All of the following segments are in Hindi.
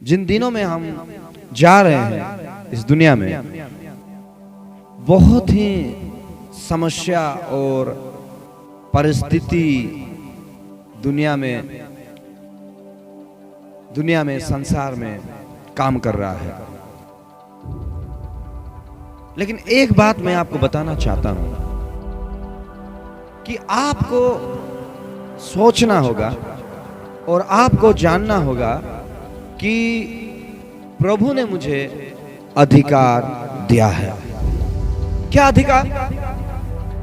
जिन दिनों में हम जा रहे हैं इस दुनिया में, बहुत ही समस्या और परिस्थिति दुनिया में संसार में काम कर रहा है। लेकिन एक बात मैं आपको बताना चाहता हूं कि आपको सोचना होगा और आपको जानना होगा कि प्रभु ने मुझे अधिकार दिया है। क्या अधिकार?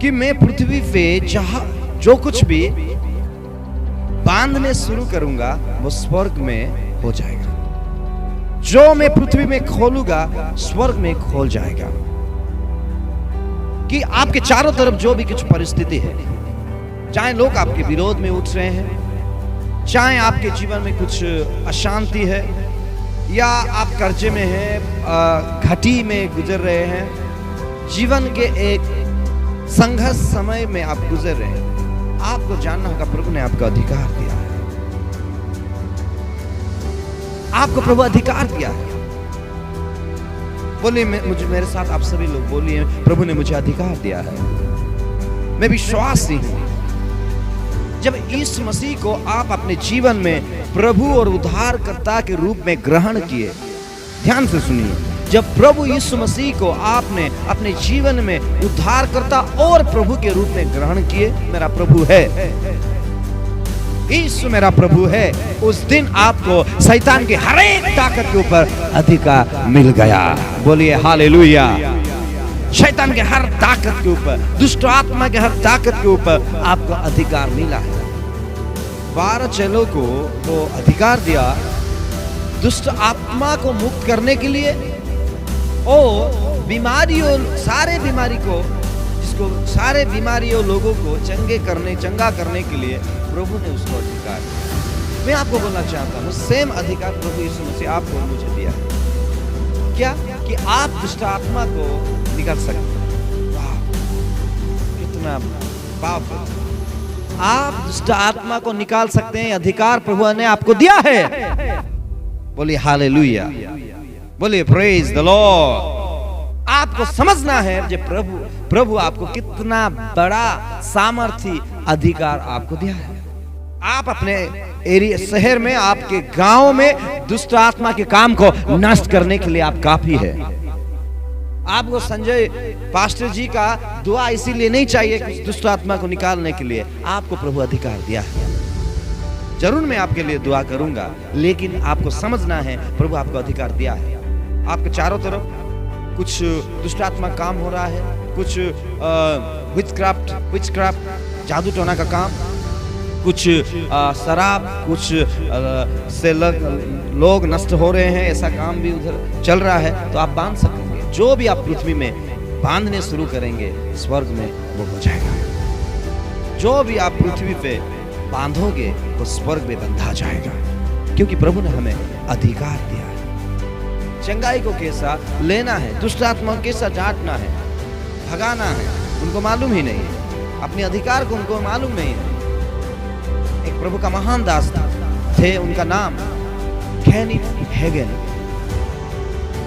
कि मैं पृथ्वी पे जहां जो कुछ भी बांधने शुरू करूंगा वो स्वर्ग में हो जाएगा। जो मैं पृथ्वी में खोलूंगा स्वर्ग में खोल जाएगा। कि आपके चारों तरफ जो भी कुछ परिस्थिति है, चाहे लोग आपके विरोध में उठ रहे हैं, चाहे आपके जीवन में कुछ अशांति है, या आप कर्जे में हैं, घटी में गुजर रहे हैं, जीवन के एक संघर्ष समय में आप गुजर रहे हैं, आपको जानना होगा प्रभु ने आपको अधिकार दिया है। आपको प्रभु अधिकार दिया है। बोलिए मुझे, मेरे साथ आप सभी लोग बोलिए, प्रभु ने मुझे अधिकार दिया है। मैं विश्वासी हूं। जब यीशु मसीह को आप अपने जीवन में प्रभु और उद्धारकर्ता के रूप में ग्रहण किए, ध्यान से सुनिए, जब प्रभु यीशु मसीह को आपने अपने जीवन में उद्धारकर्ता और प्रभु के रूप में ग्रहण किए, मेरा प्रभु है, यीशु मेरा प्रभु है, उस दिन आपको शैतान की हर एक ताकत के ऊपर अधिकार मिल गया। बोलिए हालेलुया। शैतान के हर ताकत के ऊपर, दुष्ट आत्मा के हर ताकत के ऊपर आपको अधिकार मिला है। 12 चेलों को वो अधिकार दिया दुष्ट आत्मा को मुक्त करने के लिए और बीमारियों, सारे बीमारियों लोगों को चंगा करने के लिए प्रभु ने उसको अधिकार दिया। मैं आपको बोलना चाहता हूँ, सेम अधिकार प्रभु यीशु मसीह आपको मुझे दिया है। क्या? कि आप दुष्ट आत्मा को निकाल सकते हैं। वाह, कितना पावरफुल! आप दुष्ट आत्मा को निकाल सकते हैं, अधिकार प्रभु ने आपको दिया है। बोलिए हालेलुया, बोलिए प्रेज द लॉर्ड। आपको समझना है जो प्रभु आपको कितना बड़ा सामर्थी अधिकार आपको दिया है। आप अपने एरिया, शहर में, आपके गांव में दुष्ट आत्मा के काम को नष्ट करने के लिए आप काफी है। आपको संजय पास्टर जी का दुआ इसीलिए नहीं चाहिए कि दुष्ट आत्मा को निकालने के लिए, आपको प्रभु अधिकार दिया है। जरूर मैं आपके लिए दुआ करूंगा, लेकिन आपको समझना है प्रभु आपको अधिकार दिया है। आपके चारों तरफ कुछ दुष्ट आत्मा काम हो रहा है, कुछ विचक्राफ्ट जादू टोना का काम, कुछ शराब, कुछ से लोग नष्ट हो रहे हैं, ऐसा काम भी उधर चल रहा है। तो आप बांध सकेंगे, जो भी आप पृथ्वी में बांधने शुरू करेंगे स्वर्ग में वो हो जाएगा। जो भी आप पृथ्वी पे बांधोगे वो स्वर्ग में बंधा जाएगा, क्योंकि प्रभु ने हमें अधिकार दिया है। चंगाई को कैसा लेना है, दुष्ट आत्मा को कैसा डांटना है, भगाना है, उनको मालूम ही नहीं है। अपने अधिकार को उनको मालूम नहीं है। एक प्रभु का महान दास थे, उनका नाम Kenneth Hagin,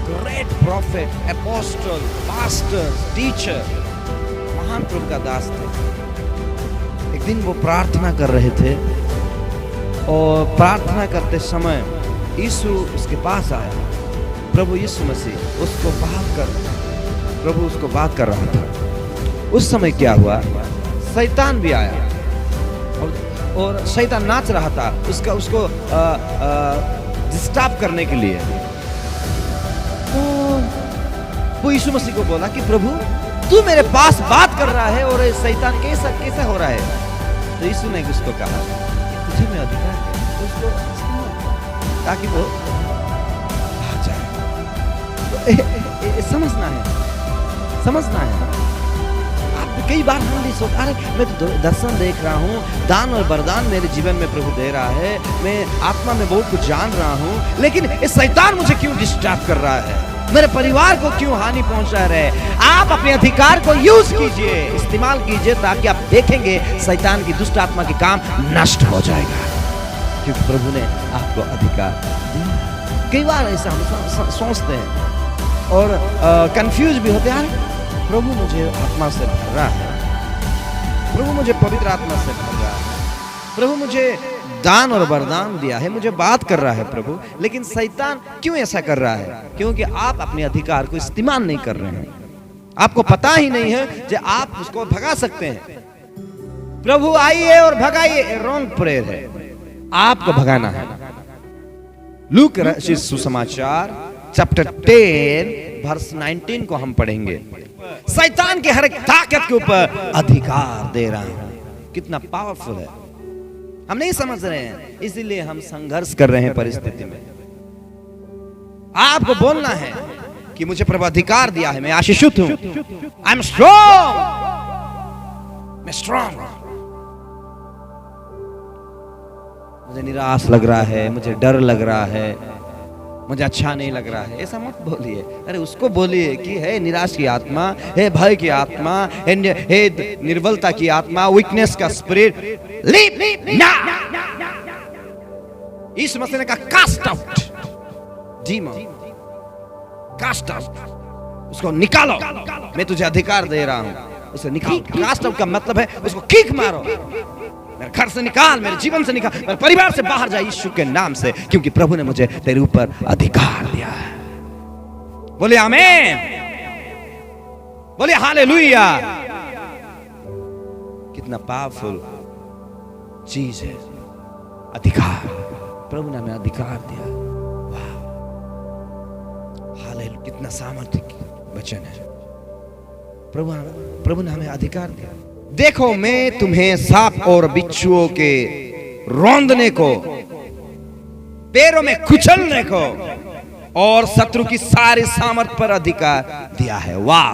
great profit, apostle, pastor, teacher, महान प्रभु का दास थे। एक दिन वो प्रार्थना कर रहे थे और प्रार्थना करते समय यीशु उसके पास आया। प्रभु यीशु मसीह प्रभु उसको बात कर रहा था। उस समय क्या हुआ, शैतान भी आया और शैतान नाच रहा था उसको डिस्टर्ब करने के लिए। तो वो यीशु मसीह को बोला कि प्रभु तू मेरे पास बात कर रहा है और शैतान कैसा हो रहा है। तो यीशु ने उसको कहा तुझे मैं अधिकार है, तो उसको ताकि वो भाग जाए। तो समझना है। आप कई बार हम नहीं सोचते, अरे मैं तो दर्शन देख रहा हूँ, दान और वरदान मेरे जीवन में प्रभु दे रहा है, मैं आत्मा में बहुत कुछ जान रहा हूँ, लेकिन ये शैतान मुझे क्यों डिस्टर्ब कर रहा है, मेरे परिवार को क्यों हानि पहुंचा रहे। आप अपने अधिकार को यूज कीजिए, इस्तेमाल कीजिए, ताकि आप देखेंगे शैतान की दुष्ट आत्मा के काम नष्ट हो जाएगा, क्योंकि प्रभु ने आपको अधिकार दिया। कई बार ऐसा हम सोचते हैं और कंफ्यूज भी होते हैं, प्रभु मुझे आत्मा से भर रहा है, प्रभु मुझे पवित्र आत्मा से भर रहा है, प्रभु मुझे दान और वरदान दिया है, मुझे बात कर रहा है प्रभु, लेकिन शैतान क्यों ऐसा कर रहा है? क्योंकि आप अपने अधिकार को इस्तेमाल नहीं कर रहे हैं। आपको पता ही नहीं है कि आप उसको भगा सकते हैं। प्रभु आइए और भगाइए, रॉन्ग प्रेयर है। आपको भगाना है। लूक रचित सुसमाचार चैप्टर 10 वर्स 19 को हम पढ़ेंगे। शैतान के हर एक ताकत के ऊपर अधिकार दे रहा है। कितना पावरफुल है, हम नहीं समझ रहे हैं, इसीलिए हम संघर्ष कर रहे हैं परिस्थिति में। आपको बोलना है कि मुझे प्रभु अधिकार दिया है, मैं आशीषित हूं, आई एम स्ट्रॉन्ग, मैं स्ट्रॉन्ग हूं। मुझे निराश लग रहा है, मुझे डर लग रहा है, मुझे अच्छा नहीं लग रहा है, ऐसा मत बोलिए। अरे उसको बोलिए कि है निराश की आत्मा, है भय की आत्मा, है निर्बलता की आत्मा, वीकनेस का स्पिरिट, लीव नाउ। इस मसीह ने कहा cast out demon, cast out, उसको निकालो, मैं तुझे अधिकार दे रहा हूं। उसे निकाल। कास्ट आउट का मतलब है उसको किक मारो, मेरे घर से निकाल, मेरे जीवन से निकाल, मेरे परिवार से बाहर जा यीशु के नाम से, क्योंकि प्रभु ने मुझे तेरे ऊपर अधिकार दिया है। बोले आमीन, बोले हालेलुया। कितना पावरफुल चीज है अधिकार। प्रभु ने हमें अधिकार दिया। वाह, हालेलुया, कितना सामर्थ्य वचन है। प्रभु ने हमें अधिकार दिया। देखो मैं तुम्हें सांप और बिच्छुओं के रौंदने को, पैरों में कुचलने को और शत्रु की सारी सामर्थ पर अधिकार दिया है। वाह,